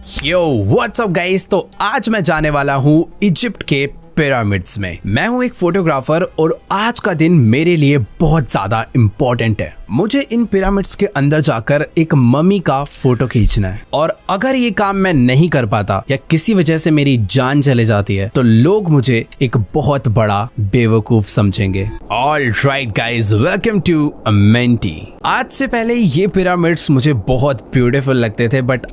Yo what's up guys. तो आज मैं जाने वाला हूँ इजिप्ट के पिरामिड्स में। मैं हूँ एक फोटोग्राफर और आज का दिन मेरे लिए बहुत ज्यादा इम्पोर्टेंट है। मुझे इन पिरामिड्स के अंदर जाकर एक मम्मी का फोटो खींचना है और अगर ये काम मैं नहीं कर पाता या किसी वजह से मेरी जान चले जाती है तो लोग मुझे एक बहुत बड़ा बेवकूफ समझेंगे। All right guys, welcome to मेंटी। आज से पहले ये पिरामिड्स मुझे बहुत ब्यूटीफुल लगते थे बट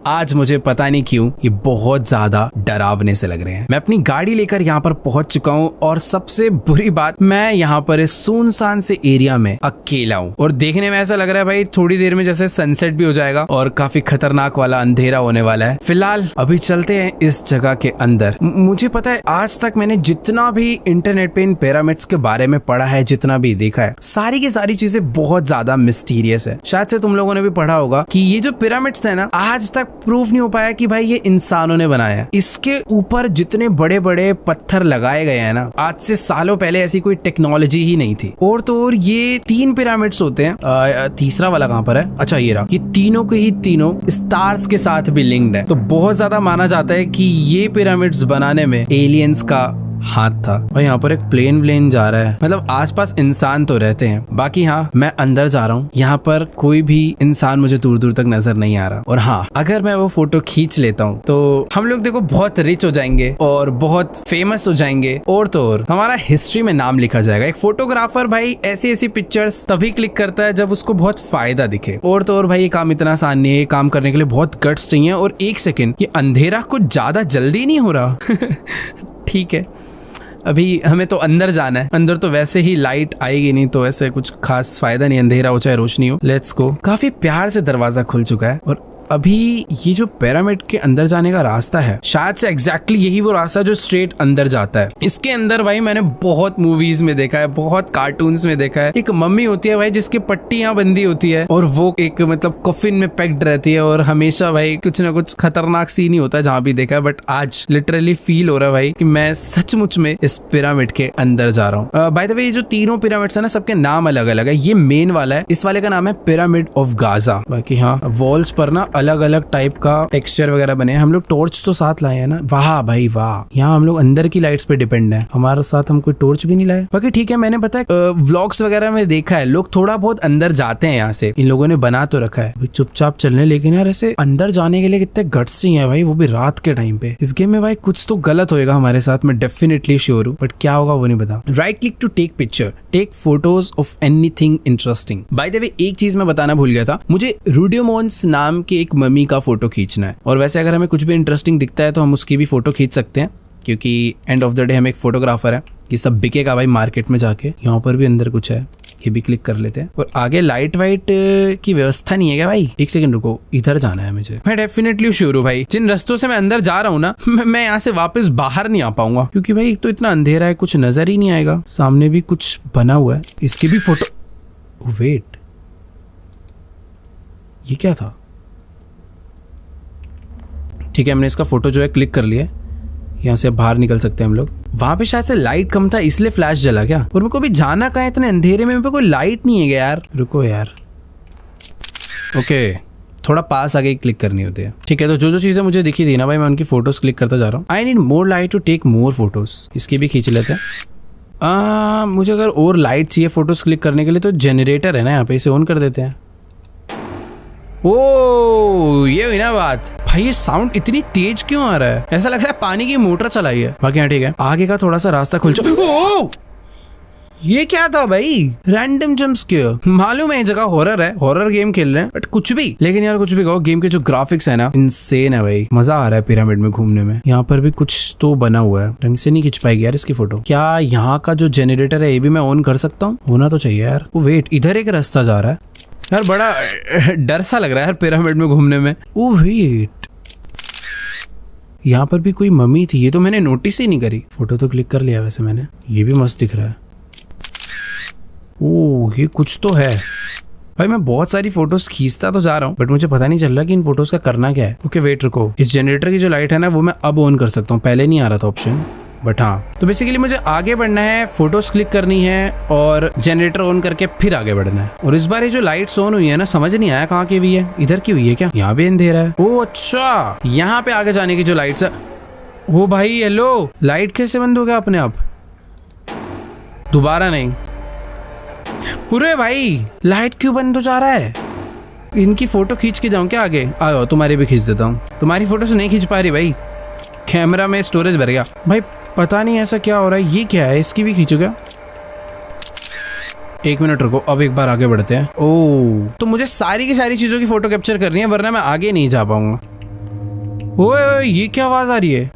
आज मुझे पता नहीं क्यों ये बहुत ज्यादा डरावने से लग रहे हैं। मैं अपनी गाड़ी लेकर यहाँ पर पहुंच चुका हूँ और सबसे बुरी बात, मैं यहाँ पर इस सुनसान से एरिया में अकेला हूँ और देखने में ऐसा लग रहा है भाई थोड़ी देर में जैसे सनसेट भी हो जाएगा और काफी खतरनाक वाला अंधेरा होने वाला है। फिलहाल अभी चलते हैं इस जगह के अंदर। मुझे पता है आज तक मैंने जितना भी इंटरनेट पे इन पिरामिड्स के बारे में पढ़ा है, जितना भी देखा है, सारी की सारी चीजें बहुत ज्यादा मिस्टीरियस है। शायद से तुम लोगों ने भी पढ़ा होगा कि ये जो पिरामिड्स है ना, आज तक प्रूफ नहीं हो पाया कि भाई ये इंसानों ने बनाया है। इसके ऊपर जितने बड़े बड़े पत्थर लगाए गए हैं ना, आज से सालों पहले ऐसी कोई टेक्नोलॉजी ही नहीं थी। और तो और ये 3 पिरामिड्स होते हैं। तीसरा वाला कहाँ पर है? अच्छा ये रहा। ये तीनों के ही तीनों स्टार्स के साथ भी लिंक्ड है। तो बहुत ज्यादा माना जाता है कि ये पिरामिड्स बनाने में एलियंस का हाथ था। और यहाँ पर एक प्लेन जा रहा है, मतलब आसपास इंसान तो रहते हैं। बाकी हाँ, मैं अंदर जा रहा हूँ। यहाँ पर कोई भी इंसान मुझे दूर दूर तक नजर नहीं आ रहा। और हाँ, अगर मैं वो फोटो खींच लेता हूँ तो हम लोग देखो बहुत रिच हो जाएंगे और बहुत फेमस हो जाएंगे और तो और हमारा हिस्ट्री में नाम लिखा जाएगा। एक फोटोग्राफर भाई ऐसी पिक्चर्स तभी क्लिक करता है जब उसको बहुत फायदा दिखे। और तो और भाई ये काम इतना आसान नहीं है। ये काम करने के लिए बहुत गट्स चाहिए। और एक सेकेंड, ये अंधेरा कुछ ज्यादा जल्दी नहीं हो रहा? ठीक है, अभी हमें तो अंदर जाना है। अंदर तो वैसे ही लाइट आएगी नहीं तो वैसे कुछ खास फायदा नहीं, अंधेरा हो चाहे रोशनी हो। Let's go. काफी प्यार से दरवाजा खुल चुका है और अभी ये जो पिरामिड के अंदर जाने का रास्ता है, शायद से एग्जैक्टली यही वो रास्ता जो स्ट्रेट अंदर जाता है। इसके अंदर भाई मैंने बहुत मूवीज में देखा है, बहुत कार्टून्स में देखा है। एक मम्मी होती है भाई जिसकी पट्टी यहाँ बंदी होती है और वो एक मतलब कफिन में पैक्ड रहती है और हमेशा भाई कुछ ना कुछ खतरनाक सीन ही होता है जहाँ भी देखा है। बट आज लिटरली फील हो रहा है भाई कि मैं सचमुच में इस पिरामिड के अंदर जा रहा हूँ। बाय द वे, ये जो तीनों पिरामिड्स है ना, सबके नाम अलग अलग है। ये मेन वाला है, इस वाले का नाम है पिरामिड ऑफ गाजा। बाकी हाँ, वॉल्स पर ना अलग अलग टाइप का टेक्सचर वगैरह बने हैं। हम लोग टॉर्च तो साथ लाए हैं ना। वाह भाई वाह, यहाँ हम लोग अंदर की लाइट्स पे डिपेंड है, हमारे साथ हम कोई टॉर्च भी नहीं लाए। बाकी ठीक है, मैंने पता है व्लॉग्स वगैरह में देखा है लोग थोड़ा बहुत अंदर जाते हैं। यहाँ से इन लोगों ने बना तो रखा है चुपचाप चलने, लेकिन यार ऐसे अंदर जाने के लिए कितने गट्स चाहिए भाई, वो भी रात के टाइम पे। इस गेम में भाई कुछ तो गलत होएगा हमारे साथ, मैं डेफिनेटली श्योर हूँ, बट क्या होगा वो नहीं पता। Right click to take picture, take photos of anything interesting. By the way, एक चीज मैं बताना भूल गया था, मुझे रूडियोमोन्स नाम के एक मम्मी का फोटो खींचना है। और वैसे अगर हमें कुछ भी इंटरेस्टिंग दिखता है तो हम उसकी भी फोटो खींच सकते हैं, क्योंकि एंड ऑफ द डे हम एक फोटोग्राफर है। ये सब बिकेगा भाई मार्केट में जाके। यहाँ पर भी अंदर कुछ है, ये भी क्लिक कर लेते हैं। और आगे लाइट वाइट की व्यवस्था नहीं है क्या भाई? एक सेकंड रुको, इधर जाना है मुझे। मैं डेफिनेटली श्योर हूँ भाई, जिन रास्तों से मैं अंदर जा रहा हूँ ना, मैं यहाँ से वापस बाहर नहीं आ पाऊंगा, क्योंकि भाई एक तो इतना अंधेरा है, कुछ नजर ही नहीं आएगा। सामने भी कुछ बना हुआ है, इसकी भी फोटो। वेट, ये क्या था? ठीक है, हमने इसका फोटो जो है क्लिक कर लिया। यहाँ से बाहर निकल सकते हैं हम लोग। वहां पे शायद से लाइट कम था इसलिए फ्लैश जला क्या? और मेरे को भी जाना कहाँ है इतने अंधेरे में? कोई लाइट नहीं है क्या यार? रुको यार। ओके, थोड़ा पास आगे क्लिक करनी होती है। ठीक है, तो जो चीजें मुझे दिखी थी ना भाई, मैं उनकी फोटोज क्लिक करता जा रहा हूँ। I need more light to take more photos. इसकी भी खींच लेते हैं। मुझे अगर और लाइट चाहिए फोटोज क्लिक करने के लिए तो जनरेटर है ना यहाँ पे, इसे ऑन कर देते हैं। ओ, ये हुई ना बात। भाई ये साउंड इतनी तेज क्यों आ रहा है? ऐसा लग रहा है पानी की मोटर चलाई है। बाकी हाँ ठीक है, आगे का थोड़ा सा रास्ता खुल चुका। ओ, ये क्या था भाई? Random jump scare. मालूम है ये जगह हॉरर है, हॉरर गेम खेल रहे हैं, बट कुछ भी। लेकिन यार कुछ भी कहो, गेम के जो ग्राफिक्स है ना, इनसेन है भाई। मजा आ रहा है पिरामिड में घूमने में। यहाँ पर भी कुछ तो बना हुआ है, ढंग से नहीं खींच पाएगी यार इसकी फोटो। क्या यहाँ का जो जनरेटर है ये भी मैं ऑन कर सकता हूँ? होना तो चाहिए यार। वो वेट, इधर एक रास्ता जा रहा है यार, बड़ा डर सा लग रहा है यार पिरामिड में घूमने में। ओ वेट, यहाँ पर भी कोई मम्मी थी, ये तो मैंने नोटिस ही नहीं करी। फोटो तो क्लिक कर लिया वैसे मैंने। ये भी मस्त दिख रहा है। ओह, ये कुछ तो है भाई। मैं बहुत सारी फोटोज खींचता तो जा रहा हूँ बट मुझे पता नहीं चल रहा कि इन फोटोज का करना क्या है। ओके वेट रुको, इस जनरेटर की जो लाइट है ना वो मैं अब ऑन कर सकता हूँ, पहले नहीं आ रहा था ऑप्शन। बट हाँ, तो बेसिकली मुझे आगे बढ़ना है, फोटोज क्लिक करनी है और जनरेटर ऑन करके फिर आगे बढ़ना है। और इस बार ये जो लाइट्स ऑन हुई है ना, समझ नहीं आया कहाँ की हुई है, इधर की हुई है क्या? यहाँ भी अंधेरा है। ओ अच्छा, यहाँ पे आगे जाने की जो लाइट्स है। ओ भाई हेलो, लाइट कैसे बंद हो गया अपने आप? दोबारा नहीं। अरे भाई लाइट क्यों बंद हो जा रहा है? इनकी फोटो खींच के जाऊं क्या आगे? आओ तुम्हारी भी खींच देता हूँ। तुम्हारी फोटो से नहीं खींच पा रही भाई, कैमरा में स्टोरेज भर गया भाई। पता नहीं ऐसा क्या हो रहा है। ये क्या है, इसकी भी खींचो क्या? 1 मिनट रुको, अब एक बार आगे बढ़ते हैं। ओह, तो मुझे सारी की सारी चीजों की फोटो कैप्चर करनी है, वरना मैं आगे नहीं जा पाऊंगा। ओए ये क्या आवाज आ रही है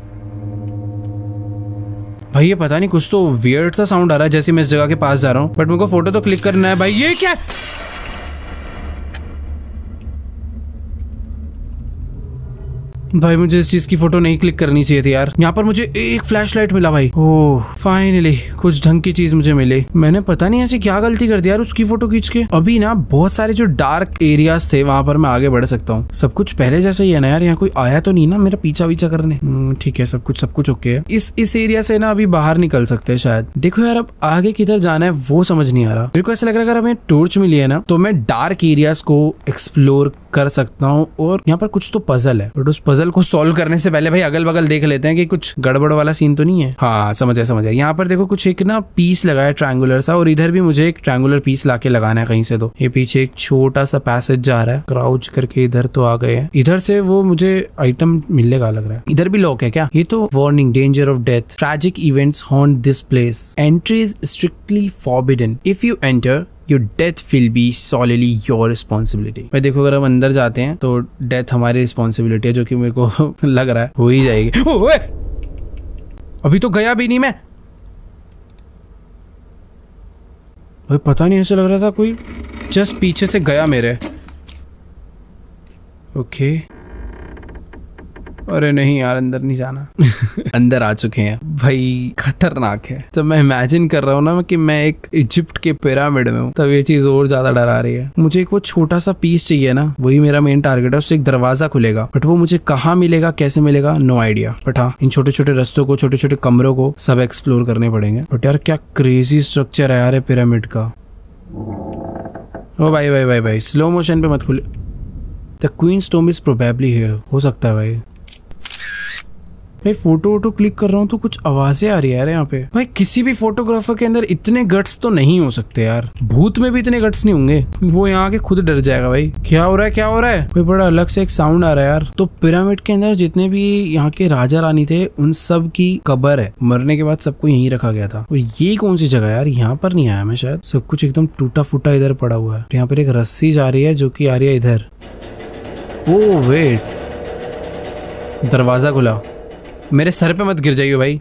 भाई? ये पता नहीं, कुछ तो वियर्ड सा साउंड आ रहा है जैसे मैं इस जगह के पास जा रहा हूँ, बट मेरे को फोटो तो क्लिक करना है भाई। ये क्या? भाई मुझे इस चीज की फोटो नहीं क्लिक करनी चाहिए थी यार। यहाँ पर मुझे एक फ्लैशलाइट मिला भाई। ओह फाइनली कुछ ढंग की चीज मुझे मिली। मैंने पता नहीं ऐसी क्या गलती कर दी यार उसकी फोटो खींच के। अभी ना बहुत सारे जो डार्क एरियाज थे वहां पर मैं आगे बढ़ सकता हूँ। सब कुछ पहले जैसे ही है ना यार, यहाँ कोई आया तो नहीं ना मेरा पीछा वीछा करने? ठीक है, सब कुछ ओके है। इस एरिया से ना अभी बाहर निकल सकते हैं शायद। देखो यार अब आगे किधर जाना है वो समझ नहीं आ रहा मेरे को। ऐसा लग रहा है अगर हमें टॉर्च मिली है ना तो मैं डार्क एरियाज को एक्सप्लोर कर सकता हूँ। और यहाँ पर कुछ तो पजल है, बट उस पजल को सॉल्व करने से पहले भाई अगल बगल देख लेते हैं कि कुछ गड़बड़ वाला सीन तो नहीं है। हाँ समझ आया। यहाँ पर देखो कुछ एक ना पीस लगा है ट्रायंगुलर सा, और इधर भी मुझे एक ट्रायंगुलर पीस लाके लगाना है कहीं से। तो ये पीछे एक छोटा सा पैसेज जा रहा है, क्राउच करके इधर तो आ गए हैं। इधर से वो मुझे आइटम मिलने का लग रहा है। इधर भी लॉक है क्या? ये तो warning, danger of death, tragic events haunt this place, entry is strictly forbidden, if you enter your death will be solely your responsibility। भाई देखो अगर हम अंदर जाते हैं तो डेथ हमारी रिस्पॉन्सिबिलिटी है, जो कि मेरे को लग रहा है हो ही जाएगी। ओए! अभी तो गया भी नहीं मैं। भाई पता नहीं, ऐसा लग रहा था कोई जस्ट पीछे से गया मेरे। ओके अरे नहीं यार, अंदर नहीं जाना। अंदर आ चुके हैं भाई, खतरनाक है। जब मैं इमेजिन कर रहा हूँ ना कि मैं एक इजिप्ट के पिरामिड में हूँ, तब ये चीज और ज्यादा डरा रही है। मुझे एक वो छोटा सा पीस चाहिए ना, वही मेरा मेन टारगेट है। उससे एक दरवाजा खुलेगा, बट वो मुझे कहाँ मिलेगा, कैसे मिलेगा, नो आइडिया। बट हाँ, इन छोटे छोटे रस्तों को, छोटे छोटे कमरों को सब एक्सप्लोर करने पड़ेंगे। बट यार क्या क्रेजी स्ट्रक्चर है यार पिरामिड का। ओ भाई भाई भाई भाई, स्लो मोशन पे मत खुले। The queen's tomb is probably here. हो सकता है भाई। भाई फोटो क्लिक कर रहा हूँ तो कुछ आवाजें आ रही है यार यहाँ पे। भाई किसी भी फोटोग्राफर के अंदर इतने गट्स तो नहीं हो सकते यार। भूत में भी इतने गट्स नहीं होंगे, वो यहाँ के खुद डर जाएगा भाई। क्या हो रहा है, क्या हो रहा है? भाई बड़ा अलग से एक साउंड आ रहा है यार। तो पिरामिड के अंदर जितने भी यहाँ के राजा रानी थे उन सब की कब्र है। मरने के बाद सबको यहीं रखा गया था। और ये कौन सी जगह यार? यहाँ पर नहीं आया मैं शायद। सब कुछ एकदम टूटा फूटा इधर पड़ा हुआ है। यहाँ पर एक रस्सी जा रही है जो की आ रही है इधर। ओ वेट, दरवाजा खुला। मेरे सर पे मत गिर जाइए भाई।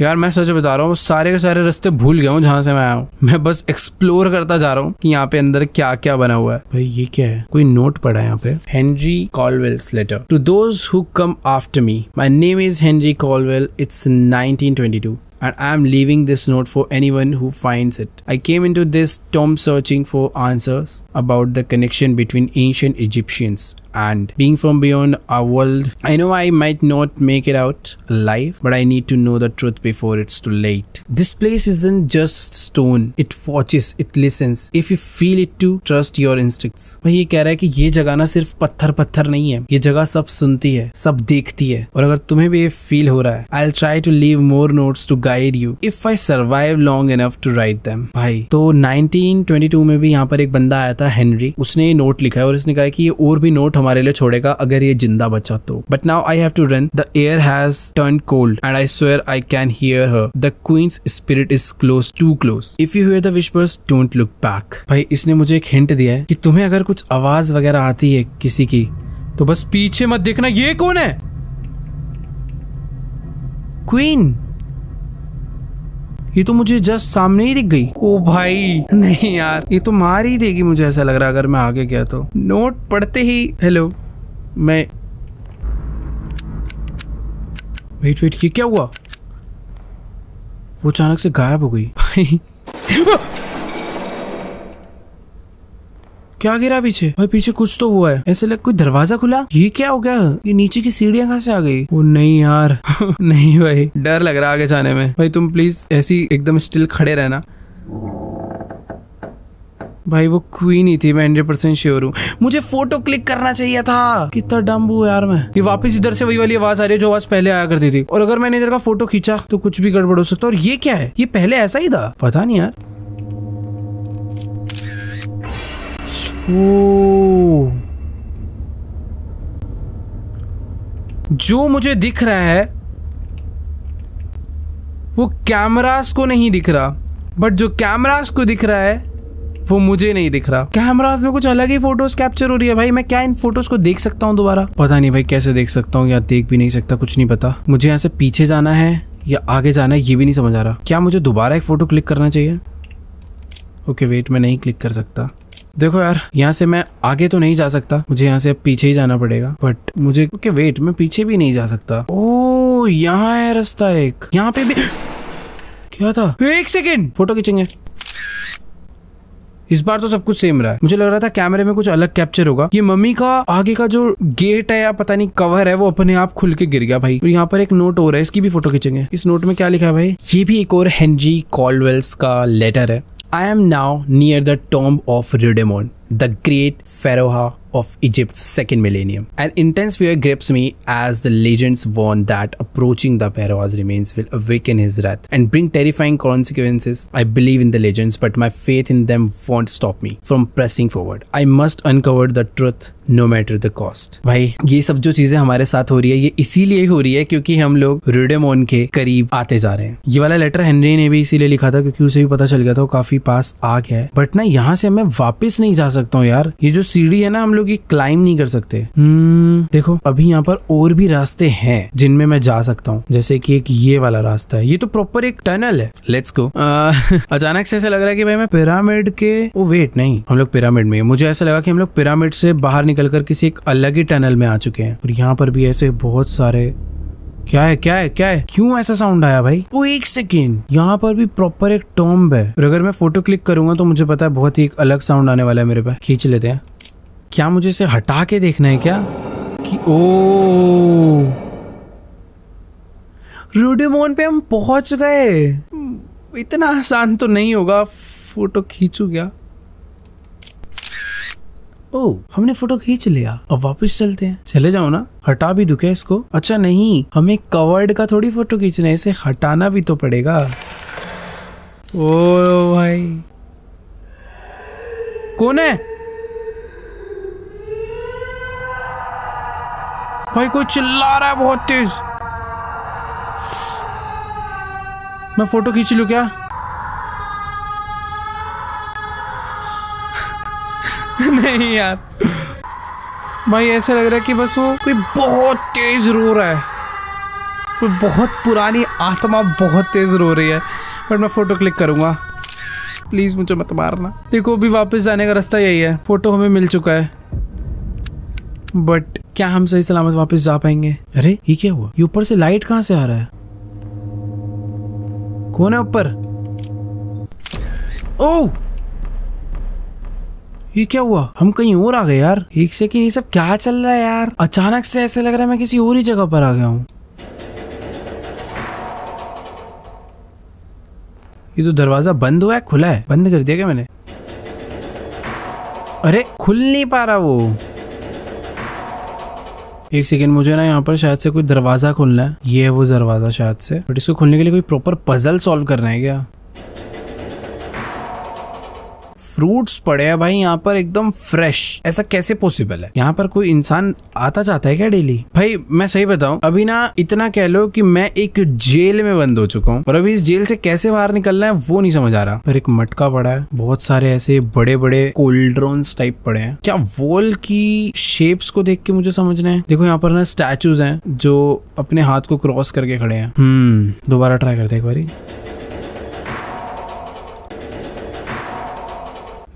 यार मैं सच बता रहा हूँ, सारे के सारे रास्ते भूल गया हूँ जहाँ से मैं आया हूँ। मैं बस एक्सप्लोर करता जा रहा हूँ कि यहाँ पे अंदर क्या क्या बना हुआ है। भाई ये क्या है? कोई नोट पड़ा है यहाँ पे। Henry Colwell's letter to those who come after me, my name is Henry Colwell, it's 1922 and I am leaving this note for anyone who finds it. I came into this tomb searching for answers about the connection between ancient Egyptians and being from beyond our world. I know I might not make it out alive, but I need to know the truth before it's too late. This place isn't just stone. It watches, it listens. If you feel it too, trust your instincts. भाई ये कह रहा है कि ये जगह ना सिर्फ पत्थर नहीं है, ये जगह सब सुनती है, सब देखती है। और अगर तुम्हें भी ये फील हो रहा है, I'll try to leave more notes to guide you if I survive long enough to write them. भाई तो 1922 में भी यहाँ पर एक बंदा आया था हेनरी, उसने ये नोट लिखा है और उसने कहा कि ये और भी नोट हमारे लिए छोड़ेगा अगर ये जिंदा बचा तो। But now I have to run, the air has turn cold and I swear I can hear her, the queen's spirit is close, too close, if you hear the whispers don't look back. भाई इसने मुझे एक hint दिया है कि तुम्हें अगर कुछ आवाज वगैरह आती है किसी की तो बस पीछे मत देखना। ये कौन है? क्वीन। ये तो मुझे जस्ट सामने ही दिख गई। ओ भाई नहीं यार, ये तो मार ही देगी मुझे ऐसा लग रहा है अगर मैं आगे गया तो। नोट पढ़ते ही हेलो मैं वेट ये क्या हुआ? वो अचानक से गायब हो गई भाई। क्या गिरा पीछे? भाई पीछे कुछ तो हुआ है, ऐसे लग कोई दरवाजा खुला। ये क्या हो गया? ये नीचे की सीढ़ियां कहाँ से आ गई? ओ नहीं यार नहीं भाई, डर लग रहा है आगे जाने में। भाई तुम प्लीज ऐसी एकदम स्टिल खड़े रहना। भाई वो क्वीन ही थी, मैं 100% श्योर हूँ। मुझे फोटो क्लिक करना चाहिए था। कितना डम्ब हूँ यार मैं। ये वापस इधर से वही वाली आवाज आ रही है जो आवाज पहले आया करती थी, और अगर मैंने इधर का फोटो खींचा तो कुछ भी गड़बड़ हो सकता है। और ये क्या है? ये पहले ऐसा ही था? पता नहीं यार। ओ, जो मुझे दिख रहा है वो कैमरास को नहीं दिख रहा, बट जो कैमरास को दिख रहा है वो मुझे नहीं दिख रहा। कैमरास में कुछ अलग ही फोटोज कैप्चर हो रही है। भाई मैं क्या इन फोटोज को देख सकता हूँ दोबारा? पता नहीं भाई कैसे देख सकता हूँ या देख भी नहीं सकता, कुछ नहीं पता। मुझे यहाँ से पीछे जाना है या आगे जाना है ये भी नहीं समझ आ रहा। क्या मुझे दोबारा एक फोटो क्लिक करना चाहिए? ओके वेट, मैं नहीं क्लिक कर सकता। देखो यार, यहाँ से मैं आगे तो नहीं जा सकता, मुझे यहाँ से अब पीछे ही जाना पड़ेगा। बट मुझे ओके वेट, मैं पीछे भी नहीं जा सकता। ओ यहाँ है रास्ता एक, यहाँ पे भी क्या था? एक सेकेंड, फोटो खींचेंगे। इस बार तो सब कुछ सेम रहा है। मुझे लग रहा था कैमरे में कुछ अलग कैप्चर होगा। ये मम्मी का आगे का जो गेट है या पता नहीं कवर है वो अपने आप खुल के गिर गया भाई। और यहाँ पर एक नोट हो रहा है, इसकी भी फोटो खींचेंगे। इस नोट में क्या लिखा है भाई? ये भी एक और हेनरी कॉल्डवेल्स का लेटर है। I am now near the tomb of Rudimon, the great pharaoh of Egypt's second millennium. An intense fear grips me as the legends warn that approaching the pharaoh's remains will awaken his wrath and bring terrifying consequences. I believe in the legends, but my faith in them won't stop me from pressing forward. I must uncover the truth no matter the cost. भाई ये सब जो चीजें हमारे साथ हो रही है ये इसीलिए हो रही है क्योंकि हम लोग रुडेमोन के करीब आते जा रहे हैं। ये वाला लेटर हेनरी ने भी इसीलिए लिखा था क्योंकि उसे भी पता चल गया था वो काफी पास आ गया है। बट ना यहाँ से मैं वापस नहीं जा सकता हूँ यार। ये जो सीढ़ी है ना हम लोग ये क्लाइम नहीं कर सकते। देखो अभी यहाँ पर और भी रास्ते हैं जिनमें मैं जा सकता हूँ, जैसे कि एक ये वाला रास्ता है। ये तो प्रॉपर एक टनल है। Let's go. अचानक से ऐसा लग रहा है कि भाई मैं पिरामिड के ओ वेट नहीं, हम लोग पिरामिड में। मुझे ऐसा लगा कि हम लोग पिरामिड से बाहर निकलकर किसी एक अलग ही टनल में आ चुके हैं। और यहाँ पर भी ऐसे बहुत सारे क्या है क्या है क्या है? क्यों ऐसा साउंड आया भाई? वो एक सेकेंड, यहाँ पर भी प्रॉपर एक टॉम्ब है। और अगर मैं फोटो क्लिक करूंगा तो मुझे पता है बहुत ही एक अलग साउंड आने वाला है मेरे पास। खींच लेते हैं। क्या मुझे इसे हटा के देखना है क्या? कि ओ रुडेमोन पे हम पहुंच गए। इतना आसान तो नहीं होगा। फोटो खींचू क्या? ओ हमने फोटो खींच लिया, अब वापस चलते हैं। चले जाओ ना, हटा भी दूं क्या इसको? अच्छा नहीं, हमें कवर्ड का थोड़ी फोटो खींचना है, इसे हटाना भी तो पड़ेगा। ओ भाई कौन है? भाई कोई चिल्ला रहा है बहुत तेज। मैं फोटो खींच लूं क्या? नहीं यार भाई, ऐसा लग रहा है कि बस वो कोई बहुत तेज रो रहा है। कोई बहुत पुरानी आत्मा बहुत तेज रो रही है। बट मैं फोटो क्लिक करूंगा। प्लीज मुझे मत मारना। देखो अभी वापस जाने का रास्ता यही है। फोटो हमें मिल चुका है, बट क्या हम सही सलामत वापस जा पाएंगे? अरे ये क्या हुआ? ये ऊपर से लाइट कहाँ से आ रहा है? कौन है ऊपर? ओह ये क्या हुआ? हम कहीं और आ गए यार। एक सेकंड, ये सब क्या चल रहा है यार? अचानक से ऐसे लग रहा है मैं किसी और ही जगह पर आ गया हूँ। ये तो दरवाजा बंद हुआ है, खुला है? बंद कर दिया क्या मैंने? अरे खुल नहीं पा रहा वो। एक सेकेंड, मुझे ना यहाँ पर शायद से कोई दरवाजा खोलना है। ये है वो दरवाजा शायद से, बट इसको खोलने के लिए कोई प्रॉपर पजल सॉल्व करना है क्या? फ्रूट्स पड़े हैं भाई यहाँ पर एकदम फ्रेश। ऐसा कैसे पॉसिबल है? यहाँ पर कोई इंसान आता जाता है क्या डेली? भाई मैं सही बताऊं, अभी ना इतना कह लो कि मैं एक जेल में बंद हो चुका हूँ और अभी इस जेल से कैसे बाहर निकलना है वो नहीं समझ आ रहा। पर एक मटका पड़ा है, बहुत सारे ऐसे बड़े बड़े कोल्ड्रॉन्स टाइप पड़े हैं। क्या वॉल की शेप्स को देख के मुझे समझना है? देखो यहाँ पर ना स्टैचूज हैं जो अपने हाथ को क्रॉस करके खड़े हैं। दोबारा ट्राई करते हैं एक बारी।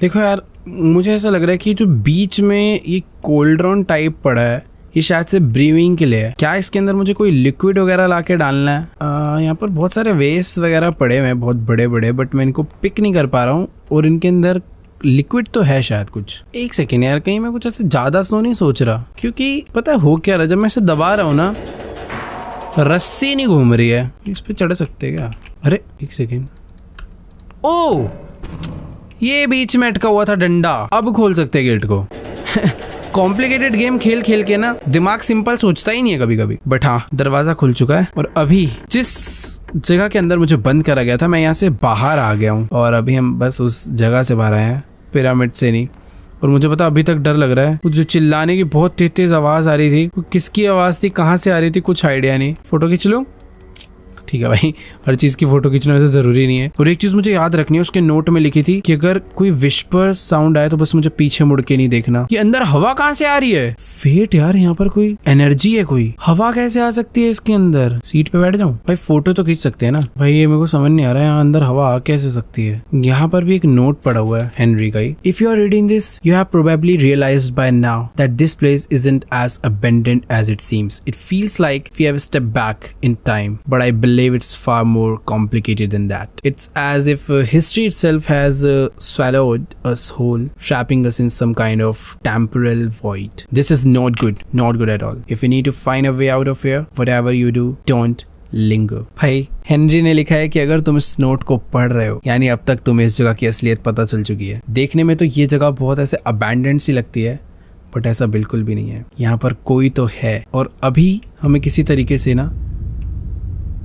देखो यार, मुझे ऐसा लग रहा है कि जो बीच में ये कोल्ड्रॉन टाइप पड़ा है ये शायद से ब्रीविंग के लिए है। क्या इसके अंदर मुझे कोई लिक्विड वगैरह लाके डालना है? यहाँ पर बहुत सारे वेस्ट वगैरह पड़े हुए हैं बहुत बड़े बड़े, बट मैं इनको पिक नहीं कर पा रहा हूँ और इनके अंदर लिक्विड तो है शायद कुछ। एक सेकेंड यार, कहीं मैं कुछ ऐसे ज्यादा स्लो नहीं सोच रहा, क्योंकि पता है हो क्या रहा, जब मैं इसे दबा रहा हूँ ना रस्सी नहीं घूम रही है। इस पे चढ़ सकते क्या? अरे एक सेकेंड, ओ ये बीच में अटका हुआ था डंडा, अब खोल सकते गेट को। कॉम्प्लिकेटेड गेम खेल खेल के ना दिमाग सिंपल सोचता ही नहीं है कभी कभी। बट हाँ, दरवाजा खुल चुका है और अभी जिस जगह के अंदर मुझे बंद करा गया था मैं यहाँ से बाहर आ गया हूँ और अभी हम बस उस जगह से बाहर आए हैं, पिरामिड से नहीं। और मुझे पता अभी तक डर लग रहा है, कुछ जो चिल्लाने की बहुत तेज तेज आवाज आ रही थी, किसकी आवाज थी, कहाँ से आ रही थी, कुछ आइडिया नहीं। फोटो खींच लूं? ठीक है भाई, हर चीज की फोटो खींचना वैसे जरूरी नहीं है। और एक चीज मुझे याद रखनी है, उसके नोट में लिखी थी कि अगर कोई विस्पर साउंड आए तो बस मुझे पीछे मुड़ के नहीं देखना। ये अंदर हवा कहाँ से आ रही है? फेट यार, यहाँ पर कोई एनर्जी है, कोई हवा कैसे आ सकती है इसके अंदर? सीट पे बैठ जाऊं? भाई फोटो तो खींच सकते हैं ना भाई, ये मेरे को समझ नहीं आ रहा है यहाँ अंदर हवा आ कैसे सकती है। यहाँ पर भी एक नोट पड़ा हुआ है हेनरी का ही। If you are reading this you have probably realised by now that this place isn't as abundant as it seems. It feels like we have stepped back in time, but I believe it's far more complicated than that. It's as if history itself has swallowed us whole, trapping us in some kind of temporal void. This is not good at all. If you need to find a way out of here, whatever you do, don't linger. भाई Henry ने लिखा है कि अगर तुम इस note को पढ़ रहे हो यानी अब तक तुम्हें इस जगह की असलियत पता चल चुकी है। देखने में तो ये जगह बहुत ऐसे अबैंडन्ड सी लगती है, बट ऐसा बिल्कुल भी नहीं है। यहाँ पर कोई तो है और अभी हमें किसी तरीके से ना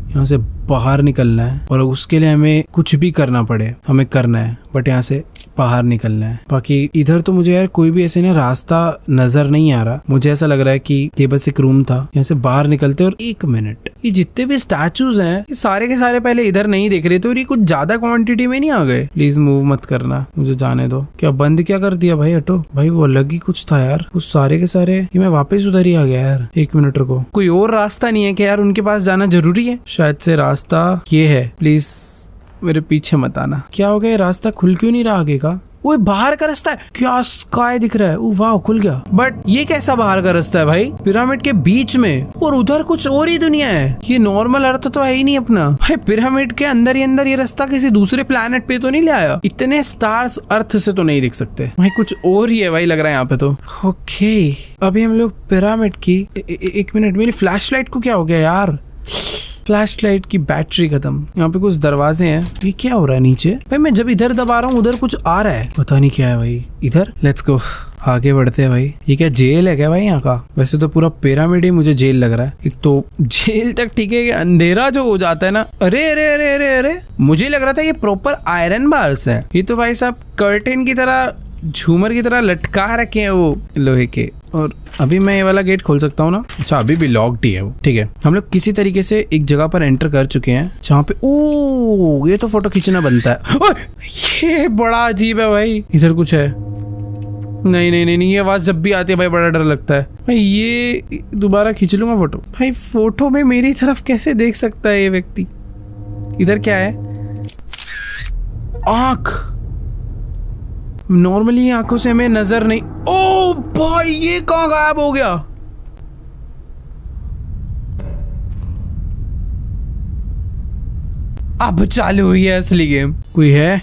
यहाँ से बाहर निकलना है और उसके लिए हमें कुछ भी करना पड़े हमें करना है, बट यहाँ से बाहर निकलना है। बाकी इधर तो मुझे यार कोई भी ऐसे ना रास्ता नजर नहीं आ रहा। मुझे ऐसा लग रहा है कि ये बस एक रूम था, यहाँ से बाहर निकलते। और एक मिनट, ये जितने भी स्टैचूज हैं ये सारे के सारे पहले इधर नहीं देख रहे थे और ये कुछ ज्यादा क्वांटिटी में नहीं आ गए? प्लीज मूव मत करना, मुझे जाने दो। क्या बंद क्या कर दिया भाई? हटो भाई, वो अलग ही कुछ था यार, कुछ सारे के सारे। ये मैं वापस उधर ही आ गया यार। एक मिनट रुको, कोई और रास्ता नहीं है क्या यार? उनके पास जाना जरूरी है? शायद से रास्ता ये है। प्लीज मेरे पीछे मत आना। क्या हो गया, रास्ता खुल क्यों नहीं रहा आगे का? वो बाहर का रास्ता है क्या? स्काई दिख रहा है, वाह खुल गया। बट ये कैसा बाहर का रास्ता है भाई? पिरामिड के बीच में और उधर कुछ और ही दुनिया है। ये नॉर्मल अर्थ तो है ही नहीं अपना भाई। पिरामिड के अंदर ही अंदर ये रास्ता किसी दूसरे प्लेनेट पे तो नहीं ले आया? इतने स्टार्स अर्थ से तो नहीं दिख सकते भाई, कुछ और ही है भाई लग रहा है यहाँ पे तो। ओके अभी हम लोग पिरामिड की एक मिनट, मेरी फ्लैश लाइट को क्या हो गया यार? फ्लैश लाइट की बैटरी खत्म। यहाँ पे कुछ दरवाजे हैं, ये क्या हो रहा है नीचे? भाई मैं जब इधर दबा रहा हूँ उधर कुछ आ रहा है, पता नहीं क्या है भाई। इधर लेट्स गो, आगे बढ़ते हैं भाई। ये क्या जेल है क्या भाई यहाँ का? वैसे तो पूरा पिरामिड ही मुझे जेल लग रहा है। एक तो जेल तक ठीक है, अंधेरा जो हो जाता है ना, अरे अरे अरे अरे अरे, मुझे लग रहा था ये प्रॉपर आयरन बार्स है। ये तो भाई साहब कर्टेन की तरह, झूमर की तरह लटका रखे हैं वो लोहे के। और अभी मैं ये वाला गेट खोल सकता हूँ ना? अच्छा अभी भी लॉक्ड ही है वो। ठीक है, हम लोग किसी तरीके से एक जगह पर एंटर कर चुके हैं जहाँ पे ओ ये तो फोटो खींचना बनता है। ये बड़ा अजीब है भाई, इधर कुछ है। नहीं नहीं नहीं नहीं, ये आवाज जब भी आती है भाई बड़ा डर लगता है भाई। ये दोबारा खींच लूंगा फोटो। भाई फोटो में मेरी तरफ कैसे देख सकता है ये व्यक्ति? इधर क्या है? आंख। नॉर्मली आंखों से हमें नजर नहीं। ओ भाई ये कहां गायब हो गया? अब चालू हुई है असली गेम। कोई है?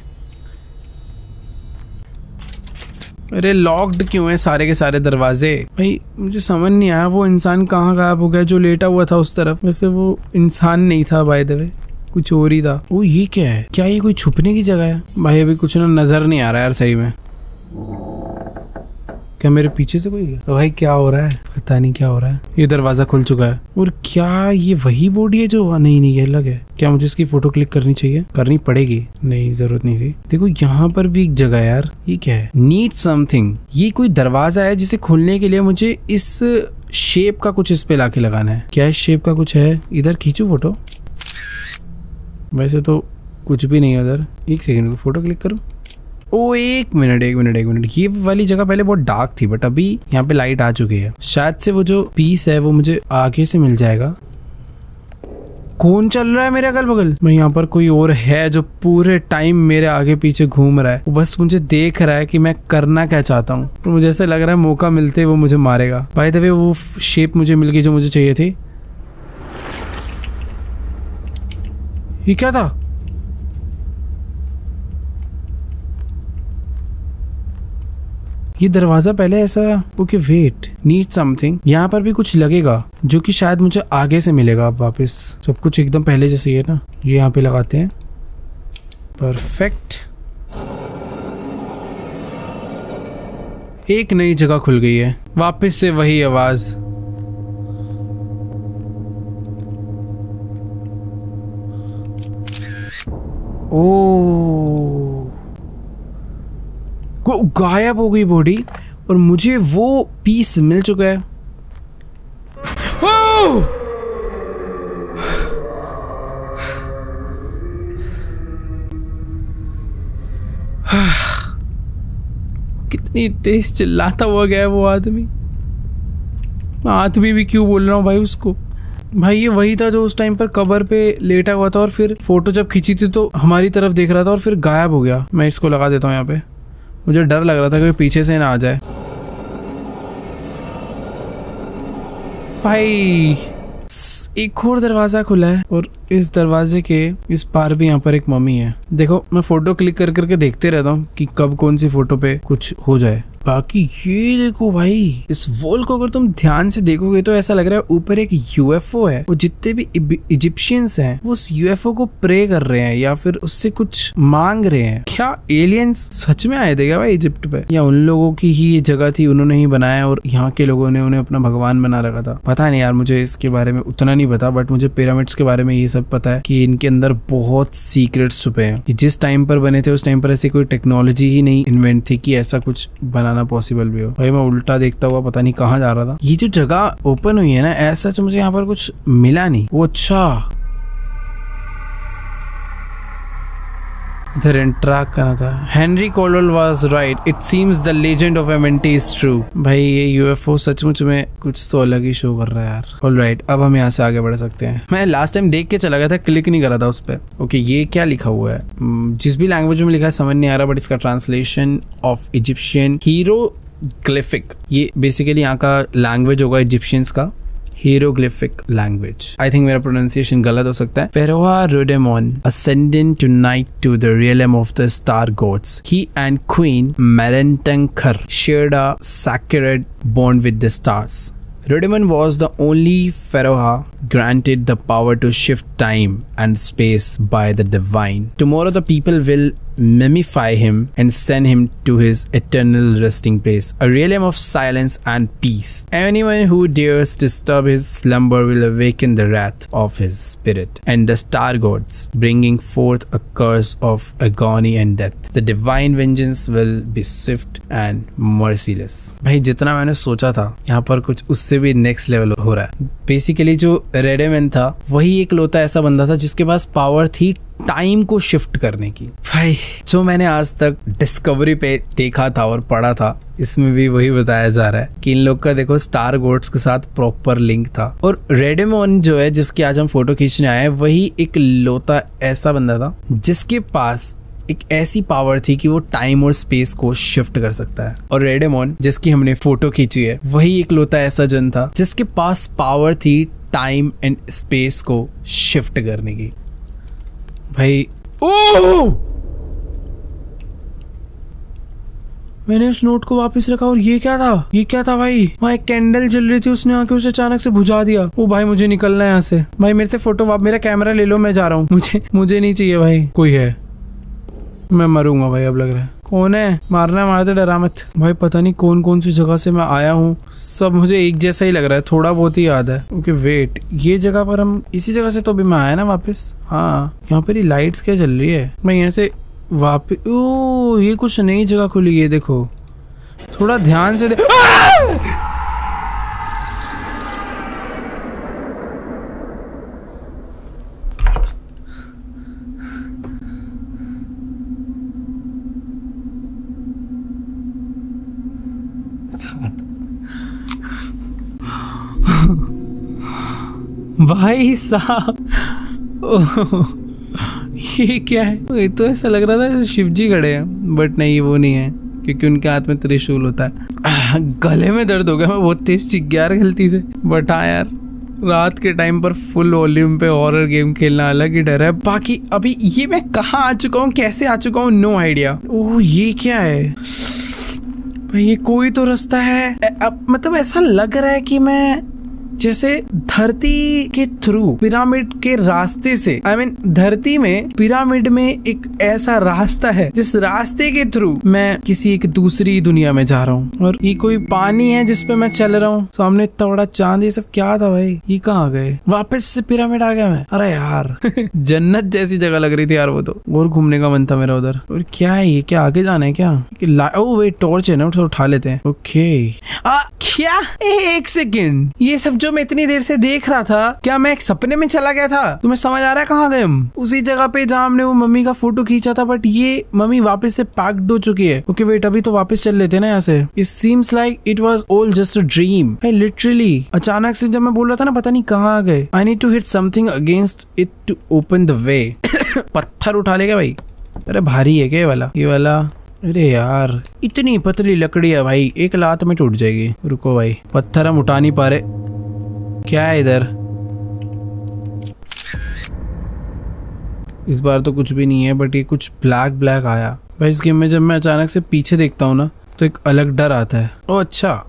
अरे लॉक्ड क्यों है सारे के सारे दरवाजे? भाई मुझे समझ नहीं आया वो इंसान कहाँ गायब हो गया जो लेटा हुआ था उस तरफ। वैसे वो इंसान नहीं था बाय द वे, कुछ और ही था। ओ ये क्या है? क्या ये कोई छुपने की जगह है? भाई अभी कुछ ना नजर नहीं आ रहा यार सही में। क्या मेरे पीछे से कोई है? तो भाई क्या हो रहा है? पता नहीं क्या हो रहा है। ये दरवाजा खुल चुका है। और क्या ये वही बॉडी है जो? नहीं नहीं ये अलग है। क्या मुझे इसकी फोटो क्लिक करनी चाहिए? करनी पड़ेगी? नहीं जरूरत नहीं थी। देखो यहाँ पर भी एक जगह है यार। ये क्या है? Need something. ये कोई दरवाजा है जिसे खोलने के लिए मुझे इस शेप का कुछ इस पे लाके लगाना है। क्या इस शेप का कुछ है? इधर खींचू फोटो? वैसे तो कुछ भी नहीं है उधर। एक सेकेंड, फोटो क्लिक करूँ? ओ एक मिनट एक मिनट एक मिनट, ये वाली जगह पहले बहुत डार्क थी बट अभी यहाँ पे लाइट आ चुकी है। शायद से वो जो पीस है वो मुझे आगे से मिल जाएगा। कौन चल रहा है मेरे अगल बगल? मैं यहाँ पर कोई और है जो पूरे टाइम मेरे आगे पीछे घूम रहा है। वो बस मुझे देख रहा है कि मैं करना क्या चाहता हूँ। तो मुझे ऐसा लग रहा है मौका मिलते वो मुझे मारेगा। बाय द वे वो शेप मुझे मिल गई जो मुझे चाहिए थी। ये क्या था? ये दरवाजा पहले ऐसा, ओके वेट, नीड समथिंग। यहाँ पर भी कुछ लगेगा जो कि शायद मुझे आगे से मिलेगा। अब वापस सब कुछ एकदम पहले जैसे है ना। ये यहाँ पे लगाते हैं, परफेक्ट। एक नई जगह खुल गई है, वापस से वही आवाज। ओ, गायब हो गई बॉडी और मुझे वो पीस मिल चुका है। ओ! कितनी तेज चिल्लाता हुआ गया वो आदमी। आदमी भी क्यों बोल रहा हूँ भाई उसको। भाई ये वही था जो उस टाइम पर कबर पे लेटा हुआ था और फिर फोटो जब खींची थी तो हमारी तरफ देख रहा था और फिर गायब हो गया। मैं इसको लगा देता हूँ यहाँ पे। मुझे डर लग रहा था कि पीछे से ना आ जाए। भाई एक और दरवाजा खुला है और इस दरवाजे के इस पार भी यहाँ पर एक मम्मी है। देखो मैं फोटो क्लिक कर करके देखते रहता हूँ कि कब कौन सी फोटो पे कुछ हो जाए। बाकी ये देखो भाई, इस वॉल को अगर तुम ध्यान से देखोगे तो ऐसा लग रहा है ऊपर एक यूएफओ है। वो जितने भी इजिप्शियंस हैं वो उस यूएफओ को प्रे कर रहे हैं या फिर उससे कुछ मांग रहे हैं। क्या एलियंस सच में आए थे क्या भाई इजिप्ट पे, या उन लोगों की ही ये जगह थी, उन्होंने ही बनाया और यहाँ के लोगों ने उन्हें अपना भगवान बना रखा था। पता नहीं यार, मुझे इसके बारे में उतना नहीं पता, बट मुझे पिरामिड्स के बारे में ये सब पता है कि इनके अंदर बहुत सीक्रेट्स छुपे हैं। कि जिस टाइम पर बने थे उस टाइम पर ऐसी कोई टेक्नोलॉजी ही नहीं इन्वेंट थी कि ऐसा कुछ बनाना पॉसिबल भी हो। भाई मैं उल्टा देखता हुआ पता नहीं कहाँ जा रहा था। ये जो जगह ओपन हुई है ना, ऐसा तो मुझे यहाँ पर कुछ मिला नहीं। वो अच्छा इधर इंटरैक्ट करना था। Henry Colwell was right, it seems the legend of Amenti is true. भाई ये यूएफओ सचमुच में कुछ तो अलग ही शो कर रहा है यार। ऑलराइट, अब हम यहाँ से आगे बढ़ सकते हैं। मैं लास्ट टाइम देख के चला गया था, क्लिक नहीं करा था उस पर। ओके ये क्या लिखा हुआ है, जिस भी लैंग्वेज में लिखा है समझ नहीं आ रहा, बट इसका ट्रांसलेशन ऑफ इजिप्शियन हीरोग्लिफिक। ये बेसिकली यहाँ का लैंग्वेज होगा इजिप्शियंस का, hieroglyphic language. I think मेरा pronunciation गलत हो सकता है। Pharaoh Rhodemon ascending tonight to the realm of the star gods. He and Queen Merentenkar shared a sacred bond with the stars. Rhodemon was the only pharaoh granted the power to shift time and space by the divine. Tomorrow the people will mummify him and send him to his eternal resting place, a realm of silence and peace. Anyone who dares disturb his slumber will awaken the wrath of his spirit and the star gods, bringing forth a curse of agony and death. The divine vengeance will be swift and merciless. भाई जितना मैंने सोचा था यहाँ पर कुछ उससे भी नेक्स्ट लेवल हो रहा है। बेसिकली जो रेडेमन था वही एक लौता ऐसा बंदा था जिसके पास पावर थी टाइम को शिफ्ट करने की। भाई जो मैंने आज तक डिस्कवरी पे देखा था और पढ़ा था, इसमें भी वही बताया जा रहा है कि इन लोग का देखो स्टार गोड्स के साथ प्रॉपर लिंक था। और रेडेमोन जो है जिसकी आज हम फोटो खींचने आए हैं, वही एक लौता ऐसा बंदा था जिसके पास एक ऐसी पावर थी कि वो टाइम और स्पेस को शिफ्ट कर सकता है। और रेडेमोन जिसकी हमने फोटो खींची है वही एक लौता ऐसा जन था जिसके पास पावर थी टाइम एंड स्पेस को शिफ्ट करने की। भाई ओह, मैंने उस नोट को वापस रखा और ये क्या था, ये क्या था भाई? वहाँ एक कैंडल जल रही थी, उसने आके उसे अचानक से बुझा दिया। ओ भाई मुझे निकलना है यहाँ से। भाई मेरे से फोटो, मेरा कैमरा ले लो, मैं जा रहा हूँ। मुझे नहीं चाहिए भाई। कोई है, मैं मरूंगा भाई। अब लग रहा है कौन है, मारना है मारते, डरा मत भाई। पता नहीं कौन कौन सी जगह से मैं आया हूँ, सब मुझे एक जैसा ही लग रहा है, थोड़ा बहुत ही याद है। ओके वेट, ये जगह पर हम इसी जगह से तो अभी मैं आया ना वापस। हाँ यहाँ पर ही लाइट्स क्या जल रही है। मैं यहाँ से वापस, ओ ये कुछ नई जगह खुली है, देखो थोड़ा ध्यान से भाई साहब ये क्या है? ये तो ऐसा लग रहा था शिव जी खड़े हैं, बट नहीं वो नहीं है क्योंकि उनके हाथ में त्रिशूल होता है। गले में दर्द हो गया, मैं बहुत तेज चिक गया गलती से। बट हाँ यार, रात के टाइम पर फुल वॉल्यूम पे हॉरर गेम खेलना अलग ही डर है। बाकी अभी ये मैं कहाँ आ चुका हूँ, कैसे आ चुका हूँ, नो आइडिया। ओह ये क्या है? भाई ये कोई तो रास्ता है। अब मतलब ऐसा लग रहा है कि मैं जैसे धरती के थ्रू पिरामिड के रास्ते से धरती में पिरामिड में एक ऐसा रास्ता है जिस रास्ते के थ्रू मैं किसी एक दूसरी दुनिया में जा रहा हूँ। और ये कोई पानी है जिसपे मैं चल रहा हूँ, सामने इतना बड़ा चांद, ये सब क्या था भाई? ये कहाँ आ गए? वापस से पिरामिड आ गया मैं। अरे यार जन्नत जैसी जगह लग रही थी यार वो तो। और घूमने का मन था मेरा उधर। और क्या है ये? क्या आगे जाना है क्या? ओ वे टॉर्च है ना, तो उठा लेते हैं। ओके क्या? एक सेकेंड, ये सब जो मैं इतनी देर से देख रहा था, क्या मैं एक सपने में चला गया था? तुम्हें समझ आ रहा है कहाँ गए हम? उसी जगह पे जहाँ हमने वो मम्मी का फोटो खींचा था, बट ये मम्मी वापस से पैक्ड हो चुकी है। ओके वेट, अभी तो वापस चल लेते हैं ना यहाँ से। It seems like it was all just a dream. Literally अचानक से जब मैं बोल रहा था ना, पता नहीं कहाँ आ गए। I need to hit something against it to open the way. पत्थर उठा लेगा भाई? अरे भारी है क्या ये वाला? अरे यार इतनी पतली लकड़ी है भाई, एक लात में टूट जाएगी। रुको भाई, पत्थर हम उठा नहीं पा रहे। क्या है इधर? इस बार तो कुछ भी नहीं है, बट ये कुछ ब्लैक ब्लैक आया भाई इस गेम में। जब मैं अचानक से पीछे देखता हूँ ना, तो एक अलग डर आता है। ओ अच्छा,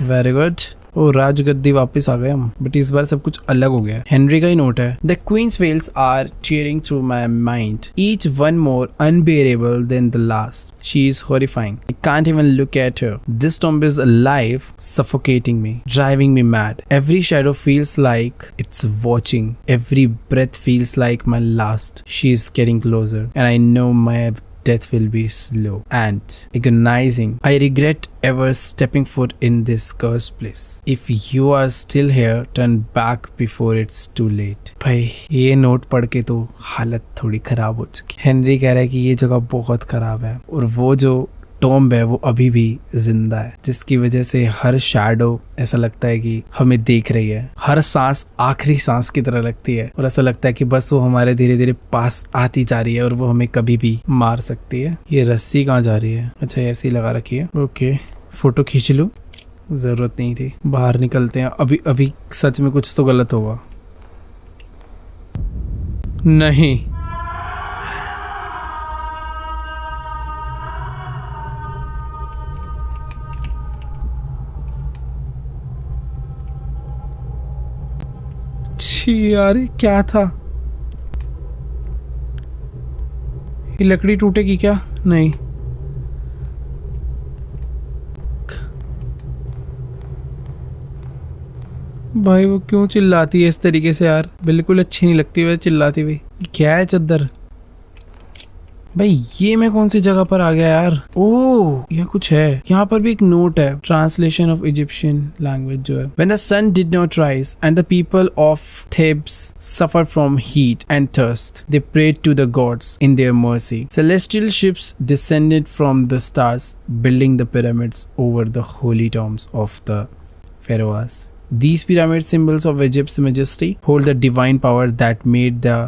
वेरी गुड। ओ राजगद्दी वापस आ गए हम, बट इस बार सब कुछ अलग हो गया है। हेनरी का ही नोट है। The queen's wells are cheering through my mind, each one more unbearable than the last. She is horrifying. I can't even look at her. This tomb is alive, suffocating me, driving me mad. Every shadow feels like it's watching. Every breath feels like my last. She is getting closer, and I know my death will be slow and agonizing. I regret ever stepping foot in this cursed place. If you are still here, turn back before it's too late. भाई ये note पढ़ के तो हालत थोड़ी खराब हो चुकी। हेनरी कह रहा है कि ये जगह बहुत खराब है और वो जो टॉम्ब है वो अभी भी जिंदा है, जिसकी वजह से हर शैडो ऐसा लगता है कि हमें देख रही है। हर सांस आखिरी सांस की तरह लगती है और ऐसा लगता है कि बस वो हमारे धीरे धीरे पास आती जा रही है और वो हमें कभी भी मार सकती है। ये रस्सी कहाँ जा रही है? अच्छा ऐसी लगा रखी है। ओके फोटो खींच लूं, जरूरत नहीं थी। बाहर निकलते हैं। अभी सच में कुछ तो गलत होगा। नहीं, यार क्या था? ये लकड़ी टूटेगी क्या? नहीं। भाई वो क्यों चिल्लाती है इस तरीके से यार? बिल्कुल अच्छी नहीं लगती वैसे चिल्लाती हुई। क्या है चद्दर? भाई ये मैं कौन सी जगह पर आ गया यार? ओह यह कुछ है। यहाँ पर भी एक नोट है, ट्रांसलेशन ऑफ इजिप्शियन लैंग्वेज जो है। When the sun did not rise and the people of Thebes suffered from heat and thirst, they prayed to the gods in their mercy. Celestial ships descended from the stars, building the pyramids over the holy tombs of the pharaohs. These pyramid symbols of Egypt's majesty hold the divine power that made the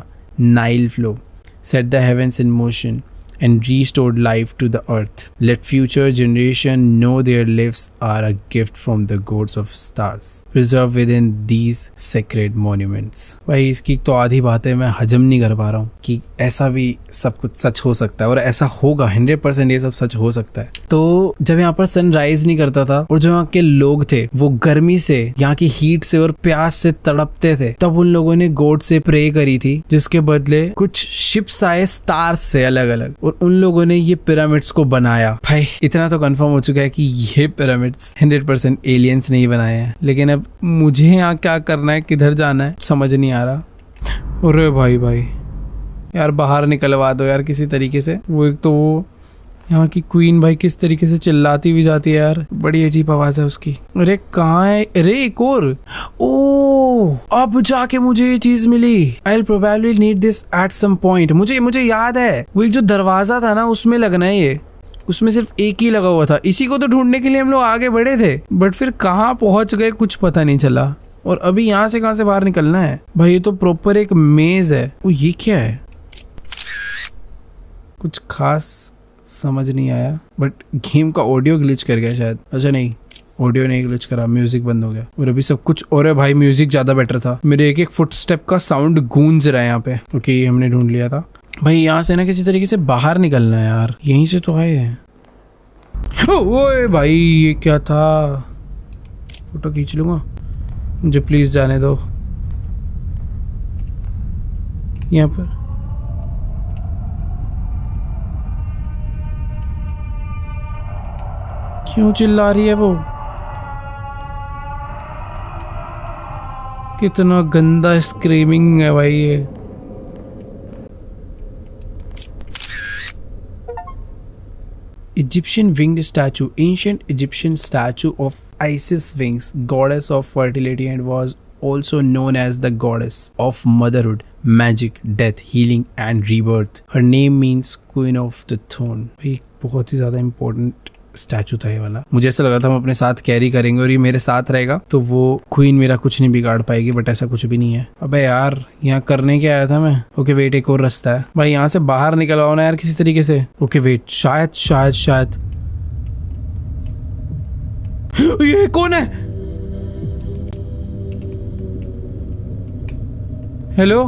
Nile flow, set the heavens in motion, and restored life to the earth. Let future generation know their lives are a gift from the gods of stars, preserved within these sacred monuments. भाई इसकी तो आधी बातें मैं हजम नहीं कर पा रहा हूँ कि ऐसा भी सब कुछ सच हो सकता है और ऐसा होगा 100% ये सब सच हो सकता है। तो जब यहाँ पर सनराइज नहीं करता था और जो यहाँ के लोग थे वो गर्मी से, यहाँ की हीट से और प्यास से तड़पते थे, तब उन लोगों ने गॉड से प्रे करी थी, जिसके बदले कुछ शिप्स आए स्टार्स से अलग अलग और उन लोगों ने ये पिरामिड्स को बनाया। भाई इतना तो कंफर्म हो चुका है कि ये पिरामिड्स 100% एलियंस नहीं बनाए हैं। लेकिन अब मुझे यहाँ क्या करना है, किधर जाना है, समझ नहीं आ रहा। अरे भाई यार बाहर निकलवा दो यार किसी तरीके से। वो एक तो वो यहाँ की क्वीन भाई किस तरीके से चिल्लाती हुई जाती है यार, बड़ी अजीब आवाज है उसकी। अरे कहाँ है? अरे एक और। ओ अब जाके मुझे ये चीज मिली। I will probably need this at some point. मुझे याद है वो एक जो दरवाजा था ना उसमें लगना है ये, उसमें सिर्फ एक ही लगा हुआ था। इसी को तो ढूंढने के लिए हम लोग आगे बढ़े थे, बट फिर कहाँ पहुंच गए कुछ पता नहीं चला। और अभी यहाँ से कहाँ से बाहर निकलना है? भाई ये तो प्रॉपर एक मेज है। वो ये क्या है? कुछ खास समझ नहीं आया, बट गेम का ऑडियो ग्लिच कर गया शायद। अच्छा नहीं, ऑडियो नहीं ग्लिच करा, म्यूजिक बंद हो गया और अभी सब कुछ। और भाई म्यूजिक ज्यादा बेटर था। मेरे एक एक फुटस्टेप का साउंड गूंज रहा है यहाँ पे। ओके हमने ढूंढ लिया था। भाई यहाँ से ना किसी तरीके से बाहर निकलना है यार। यहीं से तो आए हैं। ओए भाई ये क्या था? फोटो खींच लूंगा, मुझे प्लीज जाने दो। यहाँ पर क्यों चिल्ला रही है वो? कितना गंदा स्क्रीमिंग है भाई ये। Egyptian winged statue, ancient Egyptian statue of Isis wings, goddess of fertility, and was also known as the goddess of motherhood, magic, death, healing, and rebirth. Her name means Queen of the Throne. भाई बहुत ही ज़्यादा important statue था ये वाला। मुझे ऐसा लग रहा था हम अपने साथ कैरी करेंगे और ये मेरे साथ रहेगा तो वो क्वीन मेरा कुछ नहीं बिगाड़ पाएगी, बट ऐसा कुछ भी नहीं है। अबे यार यहाँ करने क्या आया था मैं? ओके वेट, एक और रास्ता है भाई, यहाँ से बाहर निकलवाओ ना यार किसी तरीके से। ओके वेट, शायद शायद शायद ये कौन है? हेलो,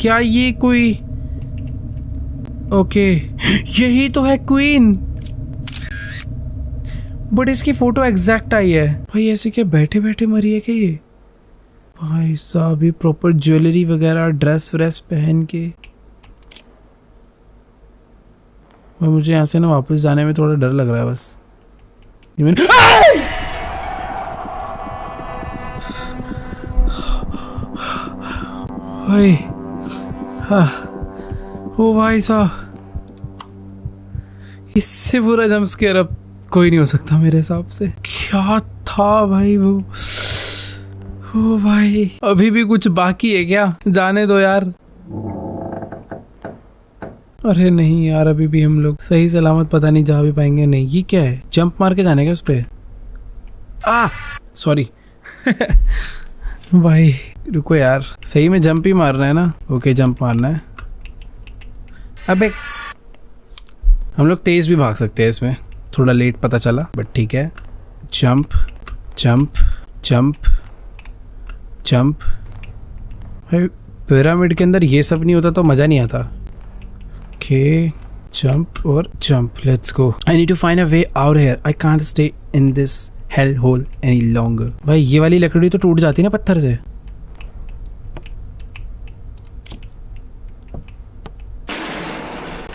क्या ये कोई? ओके यही तो है क्वीन, बट इसकी फोटो एग्जैक्ट आई है भाई। ऐसे क्या बैठे बैठे मरी है क्या ये? भाई साहब ये प्रॉपर ज्वेलरी वगैरह ड्रेस व्रेस पहन के। भाई मुझे यहाँ से ना वापस जाने में थोड़ा डर लग रहा है बस। ये मैंने भाई हाँ, ओ भाई साहब इससे बुरा जंप स्केयर अब कोई नहीं हो सकता मेरे हिसाब से। क्या था भाई वो? ओ भाई अभी भी कुछ बाकी है क्या? जाने दो यार। अरे नहीं यार, अभी भी हम लोग सही सलामत पता नहीं जा भी पाएंगे नहीं। ये क्या है? जंप मार के जाने का उस पे? सॉरी भाई रुको यार, सही में जंप ही मारना है ना? ओके जंप मारना है। अबे हम लोग तेज भी भाग सकते हैं इसमें, थोड़ा लेट पता चला बट ठीक है। Jump jump jump jump. भाई पिरामिड के अंदर ये सब नहीं होता तो मजा नहीं आता। ओके जंप और jump, let's go. I need to find a way out here, I can't stay in this hell hole any longer. भाई ये वाली लकड़ी तो टूट जाती है ना पत्थर से।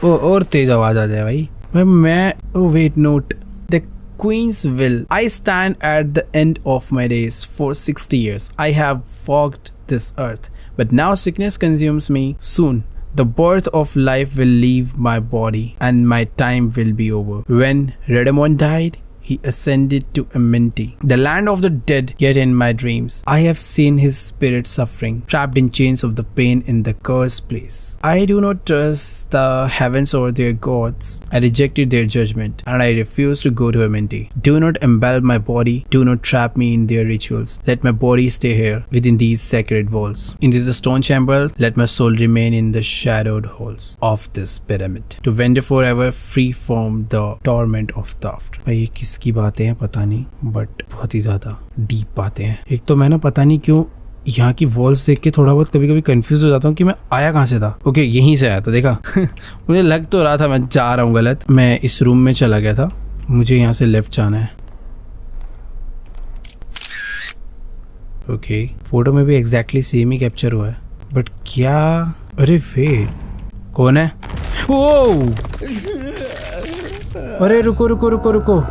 ओ और तेज आवाज आ जाए भाई। मैं wait note the Queen's will. I stand at the end of my days. For 60 years I have walked this earth, but now sickness consumes me. Soon the birth of life will leave my body and my time will be over. When Redemon died, he ascended to Amenti, the land of the dead. Yet in my dreams I have seen his spirit suffering, trapped in chains of the pain in the cursed place. I do not trust the heavens or their gods. I rejected their judgment and I refuse to go to Amenti. Do not embellish my body, do not trap me in their rituals. Let my body stay here within these sacred walls. In this stone chamber, let my soul remain in the shadowed halls of this pyramid, to wander forever free from the torment of the after. भाई किस की बातें हैं पता नहीं, but बहुत ही ज्यादा deep बातें हैं। एक तो मैं ना पता नहीं क्यों यहाँ की वॉल्स देख के थोड़ा बहुत कभी कभी कंफ्यूज हो जाता हूँ कि मैं आया कहाँ से था। ओके यहीं से आया था, देखा मुझे लग तो रहा था मैं जा रहा हूँ गलत। मैं इस रूम में चला गया था, मुझे यहाँ से लेफ्ट जाना है। ओके फोटो में भी एग्जैक्टली सेम ही कैप्चर हुआ है, बट क्या? अरे वेट, कौन है? ओ अरे रुको रुको रुको रुको,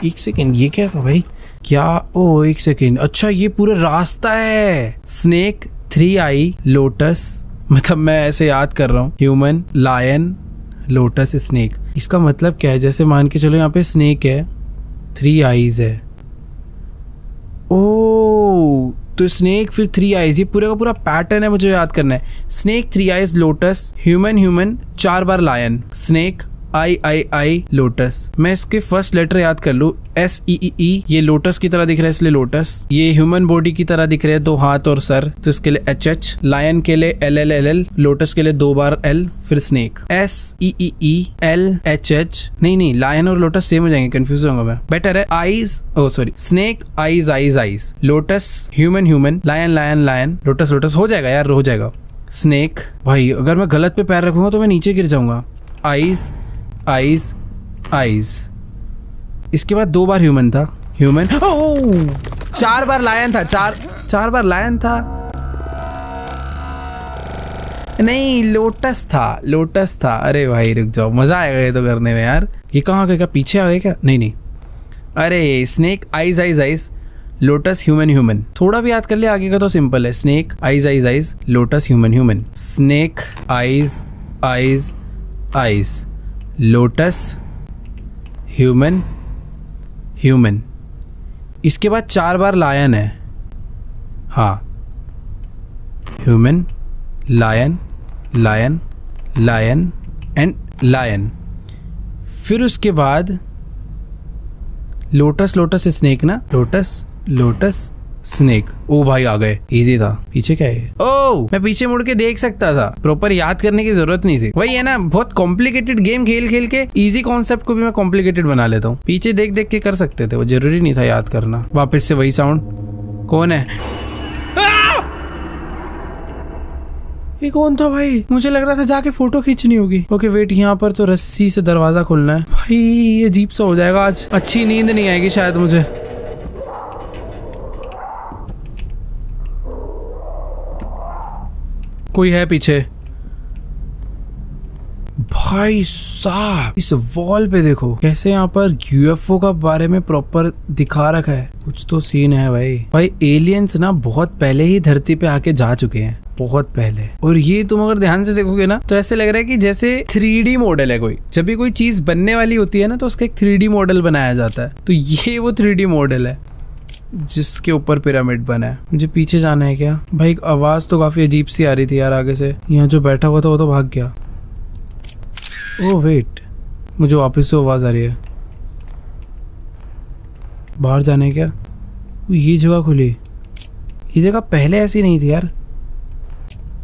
एक सेकेंड, ये क्या था भाई? क्या? ओ एक सेकेंड, अच्छा ये पूरा रास्ता है। स्नेक, 3 आई, लोटस, मतलब मैं ऐसे याद कर रहा हूँ, ह्यूमन, लायन, लोटस, स्नेक। इसका मतलब क्या है? जैसे मान के चलो यहाँ पे स्नेक है, 3 आईज है। ओ तो स्नेक फिर 3 आईज, ये पूरा का पूरा पैटर्न है, मुझे याद करना है। Snake, 3 eyes, lotus, human, human, 4 बार लायन, स्नेक, आई, लोटस। मैं इसके फर्स्ट लेटर याद कर लूँ, SEE। ये लोटस की तरह दिख रहा है इसलिए लोटस। ये ह्यूमन बॉडी की तरह दिख रहे हैं, 2 हाथ और सर, तो इसके लिए HH। लायन के लिए LLLL, लोटस के लिए 2 बार L, फिर स्नेक SEE LHH। नहीं लायन और लोटस सेम हो जाएंगे, कंफ्यूज होऊंगा मैं। बेटर है eyes, oh sorry, snake, eyes, lotus, human, lion, lotus हो जाएगा यार, हो जाएगा। स्नेक, भाई अगर मैं गलत पे पैर रखूंगा तो मैं नीचे गिर जाऊंगा। Eyes eyes eyes. इसके बाद 2 बार ह्यूमन था, ह्यूमन। 4 बार लायन था, चार बार लायन था, नहीं लोटस था। अरे भाई रुक जाओ, मजा आएगा ये तो करने में यार। ये कहाँ गए, क्या पीछे आ गए क्या? नहीं, अरे snake eyes eyes eyes, lotus human. थोड़ा भी याद कर लिया, आगे का तो सिंपल है। Snake eyes eyes eyes, lotus human. Snake eyes eyes eyes, lotus human. इसके बाद 4 बार लायन है। हाँ, ह्यूमन, लायन एंड लायन। फिर उसके बाद लोटस स्नेक ना, लोटस स्नेक। ओ भाई आ गए, इजी था। पीछे क्या है? ओ मैं पीछे मुड़ के देख सकता था, प्रॉपर याद करने की जरूरत नहीं थी। वही है ना, बहुत कॉम्प्लिकेटेड गेम खेल के इजी कॉन्सेप्ट को भी मैं कॉम्प्लिकेटेड बना लेता हूँ। पीछे देख के कर सकते थे, वो जरूरी नहीं था याद करना। वापस से वही साउंड। कौन है? ये कौन था भाई? मुझे लग रहा था जाके फोटो खींचनी होगी। ओके वेट, यहाँ पर तो रस्सी से दरवाजा खोलना है। भाई ये अजीब सा हो जाएगा आज, अच्छी नींद नहीं आएगी शायद मुझे। कोई है पीछे? भाई साहब इस वॉल पे देखो कैसे यहाँ पर यूएफओ का बारे में प्रॉपर दिखा रखा है। कुछ तो सीन है भाई एलियंस ना बहुत पहले ही धरती पे आके जा चुके हैं, बहुत पहले। और ये तुम अगर ध्यान से देखोगे ना तो ऐसे लग रहा है कि जैसे 3D मॉडल है कोई। जब भी कोई चीज बनने वाली होती है ना तो उसका एक 3D मॉडल बनाया जाता है। तो ये वो 3D मॉडल है जिसके ऊपर पिरामिड बना है। मुझे पीछे जाना है क्या? भाई एक आवाज तो काफी अजीब सी आ रही थी यार आगे से। यहाँ जो बैठा हुआ था वो तो भाग गया। ओह वेट, मुझे वापस से आवाज आ रही है। बाहर जाना है क्या? ये जगह खुली, ये जगह पहले ऐसी नहीं थी यार।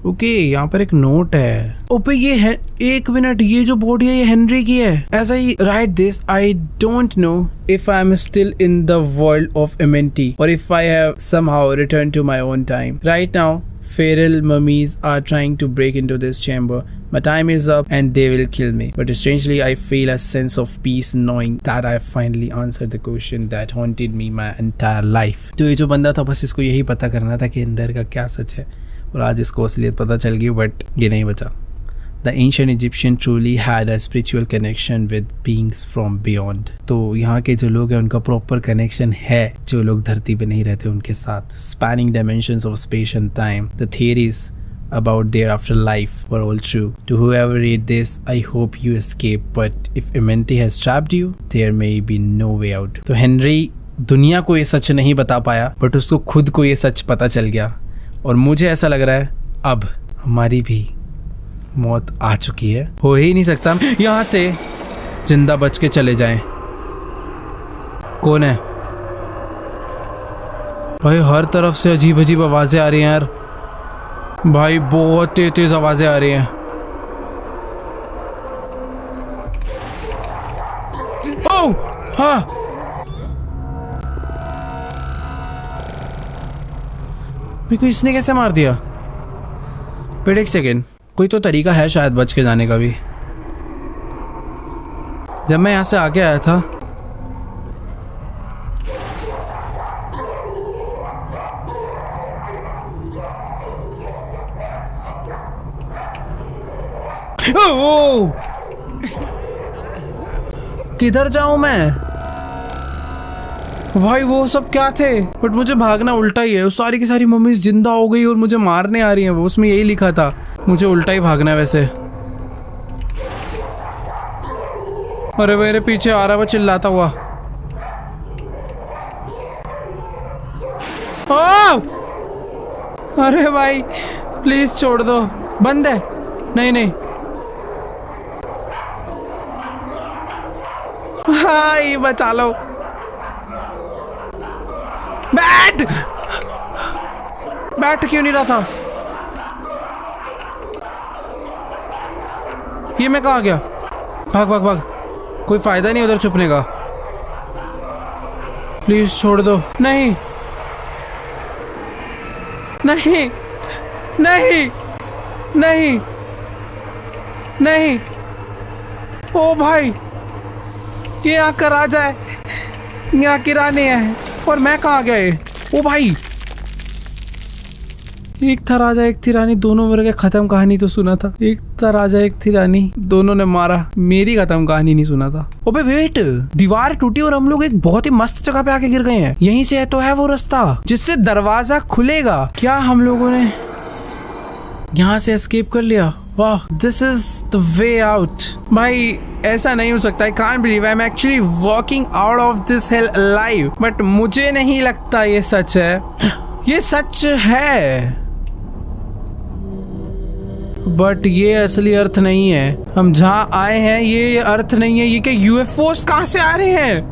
ओके यहाँ पर एक नोट है। ओपे ये है, 1 मिनट, ये जो बॉडी है ये हेनरी की है। ऐसा ही write this, I don't know if I am still in the world of MNT or if I have somehow returned to my own time. Right now, feral mummies are trying to break into this chamber. My time is up and they will kill me. But strangely, I feel a sense of peace knowing that I finally answered the question that haunted me my entire life. तो ये जो बंदा था बस इसको यही पता करना था कि अंदर का क्या सच है, और आज इसको असलियत पता चल गई, बट ये नहीं बचा। The ancient Egyptian truly had a spiritual connection with beings from beyond. तो यहाँ के जो लोग हैं उनका प्रॉपर कनेक्शन है जो लोग धरती पे नहीं रहते उनके साथ। Spanning dimensions of space and time. The theories about their afterlife were all true. To whoever read this, I hope you escape. But if Amenti has trapped you, there may be no way out. तो Henry दुनिया को ये सच नहीं बता पाया, but उसको खुद को ये सच पता चल गया। और मुझे ऐसा लग रहा है अब हमारी भी मौत आ चुकी है। हो ही नहीं सकता यहाँ से जिंदा बच के चले जाएं। कौन है भाई? हर तरफ से अजीब अजीब आवाजें आ रही हैं यार भाई, बहुत तेज तेज आवाजें आ रही हैं। ओह हाँ, मेरे को इसने कैसे मार दिया? वेट एक सेकेंड, कोई तो तरीका है शायद बच के जाने का भी। जब मैं यहाँ से आगे आया था किधर जाऊं मैं भाई? वो सब क्या थे? बट मुझे भागना उल्टा ही है। सारी की सारी मम्मीज जिंदा हो गई और मुझे मारने आ रही हैं। वो उसमें यही लिखा था, मुझे उल्टा ही भागना है वैसे। अरे मेरे पीछे आ रहा है वो चिल्लाता हुआ। अरे भाई प्लीज छोड़ दो, बंद है। नहीं हाय बचा लो। बैठ क्यों नहीं रहा था? ये मैं कहाँ गया? भाग, कोई फायदा नहीं उधर छुपने का। प्लीज छोड़ दो। नहीं ओ भाई, ये यहाँ का राजा है, यहाँ की रानी है, और मैं कहाँ गए? ओ भाई, एक था राजा एक थी रानी, दोनों मर गए। खत्म कहानी तो सुना था। एक था राजा एक थी रानी, दोनों ने मारा। मेरी खत्म कहानी नहीं सुना था। ओबे वेट, दीवार टूटी और हम लोग एक बहुत ही मस्त जगह पे आके गिर गए हैं। यहीं से तो है वो रास्ता जिससे दरवाजा खुलेगा। क्या हम लोगों ने यहाँ से एस्केप कर लिया? वाह, this is the way out. भाई ऐसा नहीं हो सकता। I can't believe I am actually walking out of this hello alive. But मुझे नहीं लगता ये सच है। ये सच है, बट ये असली अर्थ नहीं है। हम जहाँ आए हैं ये अर्थ नहीं है। ये क्या यूएफओस कहाँ से आ रहे हैं?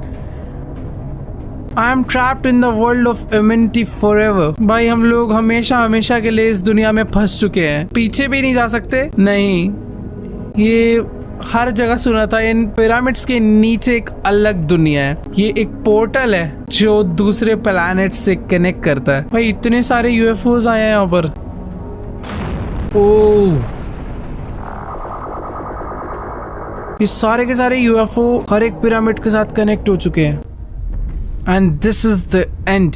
I am trapped in the world of immunity forever. भाई हम लोग हमेशा हमेशा के लिए इस दुनिया में फंस चुके हैं। पीछे भी नहीं जा सकते। नहीं, ये हर जगह सुना था। इन पिरामिड्स के नीचे एक अलग दुनिया है। ये एक पोर्टल है जो दूसरे प्लैनेट से कनेक्ट करता है। भाई इतने सारे यूएफओस आए हैं यहाँ पर। ओह, ये सारे के सारे यूएफओ हर एक पिरामिड के साथ कनेक्ट हो चुके हैं। And this is the end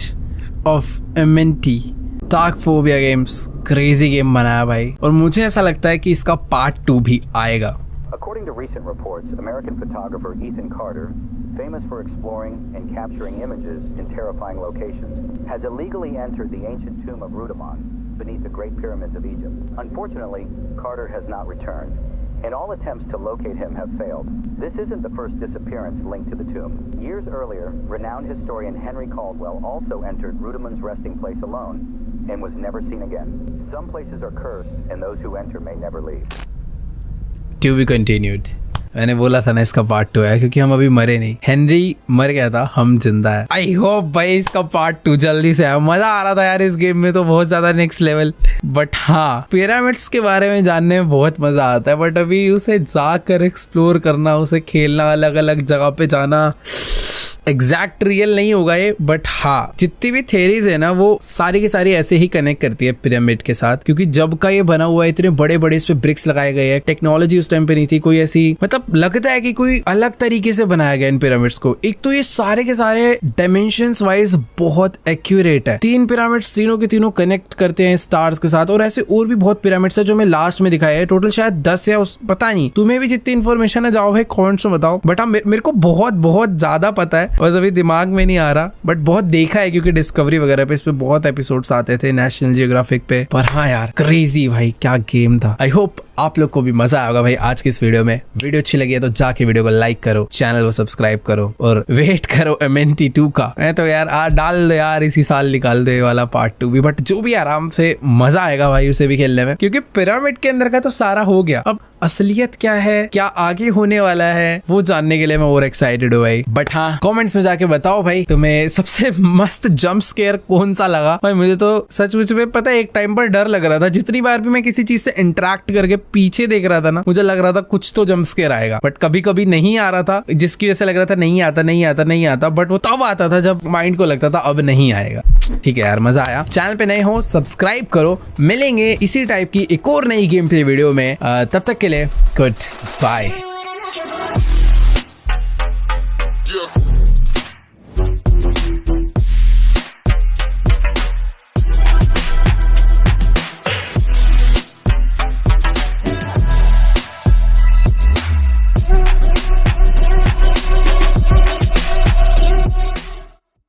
of Amenti. Dark phobia games crazy game बनाया भाई, और मुझे ऐसा लगता है कि इसका पार्ट 2 भी आएगा। According to recent reports, American photographer Ethan Carter, famous for exploring and capturing images in terrifying locations, has illegally entered the ancient tomb of Rudimon beneath the Great Pyramids of Egypt. Unfortunately, Carter has not returned, and all attempts to locate him have failed. This isn't the first disappearance linked to the tomb. Years earlier, renowned historian Henry Caldwell also entered Rudimon's resting place alone and was never seen again. Some places are cursed, and those who enter may never leave. To be continued। मैंने बोला था ना इसका part 2 है, क्योंकि हम अभी मरे नहीं। हेनरी मर गया था, हम जिंदा है। आई होप भाई इसका पार्ट 2 जल्दी से आया। मजा आ रहा था यार इस गेम में तो बहुत ज्यादा, नेक्स्ट लेवल। बट हाँ, पिरामिड्स के बारे में जानने में बहुत मजा आता है, बट अभी उसे जाकर एक्सप्लोर करना, उसे खेलना, अलग अलग जगह पे जाना, एग्जैक्ट रियल नहीं होगा ये। बट हाँ, जितनी भी थेरीज है ना वो सारी की सारी ऐसे ही कनेक्ट करती है पिरामिड के साथ, क्योंकि जब का ये बना हुआ है, इतने बड़े बड़े इस पे ब्रिक्स लगाए गए हैं। टेक्नोलॉजी उस टाइम पे नहीं थी कोई ऐसी, मतलब लगता है कि कोई अलग तरीके से बनाया गया इन पिरामिड्स को। एक तो ये सारे के सारे डायमेंशंस वाइज बहुत एक्यूरेट है। 3 पिरामिड्स तीनों के तीनों कनेक्ट करते हैं स्टार्स के साथ, और ऐसे और भी बहुत पिरामिड्स है जो मैं लास्ट में दिखाया है। टोटल शायद 10 या पता नहीं, तुम्हें भी जितनी इन्फॉर्मेशन है जाओ भाई कमेंट्स में बताओ। बट हाँ, मेरे को बहुत बहुत ज्यादा पता है, बस अभी दिमाग में नहीं आ रहा। बट बहुत देखा है क्योंकि डिस्कवरी वगैरह पे इस पे बहुत एपिसोड्स आते थे, नेशनल जियोग्राफिक पे। पर हाँ यार, क्रेजी भाई, क्या गेम था। आई होप आप लोग को भी मजा आएगा भाई आज की इस वीडियो में। वीडियो अच्छी लगी है तो जाके वीडियो को लाइक करो, चैनल को सब्सक्राइब करो, और वेट करो एमेंटी 2 का। मैं तो यार डाल दे यार, इसी साल निकाल दे वाला पार्ट 2 भी। बट जो भी आराम से मजा आएगा भाई उसे भी खेलने में, क्योंकि पिरामिड के अंदर का तो सारा हो गया। अब असलियत क्या है, क्या आगे होने वाला है, वो जानने के लिए मैं और एक्साइटेड हूँ भाई। बट हाँ, कमेंट्स में जाके बताओ भाई तुम्हें सबसे मस्त जंप स्केयर कौन सा लगा। भाई मुझे तो सचमुच में पता है, एक टाइम पर डर लग रहा था। जितनी बार भी मैं किसी चीज से इंटरेक्ट करके पीछे देख रहा था ना, मुझे लग रहा था कुछ तो जंप स्केयर आएगा। बट कभी कभी नहीं आ रहा था, जिसकी वजह से लग रहा था नहीं आता नहीं आता नहीं आता। बट वो तब आता था जब माइंड को लगता था अब नहीं आएगा। ठीक है यार, मजा आया। चैनल पे नए हो सब्सक्राइब करो। मिलेंगे इसी टाइप की एक और नई गेम प्ले वीडियो में। तब तक के लिए गुड बाय।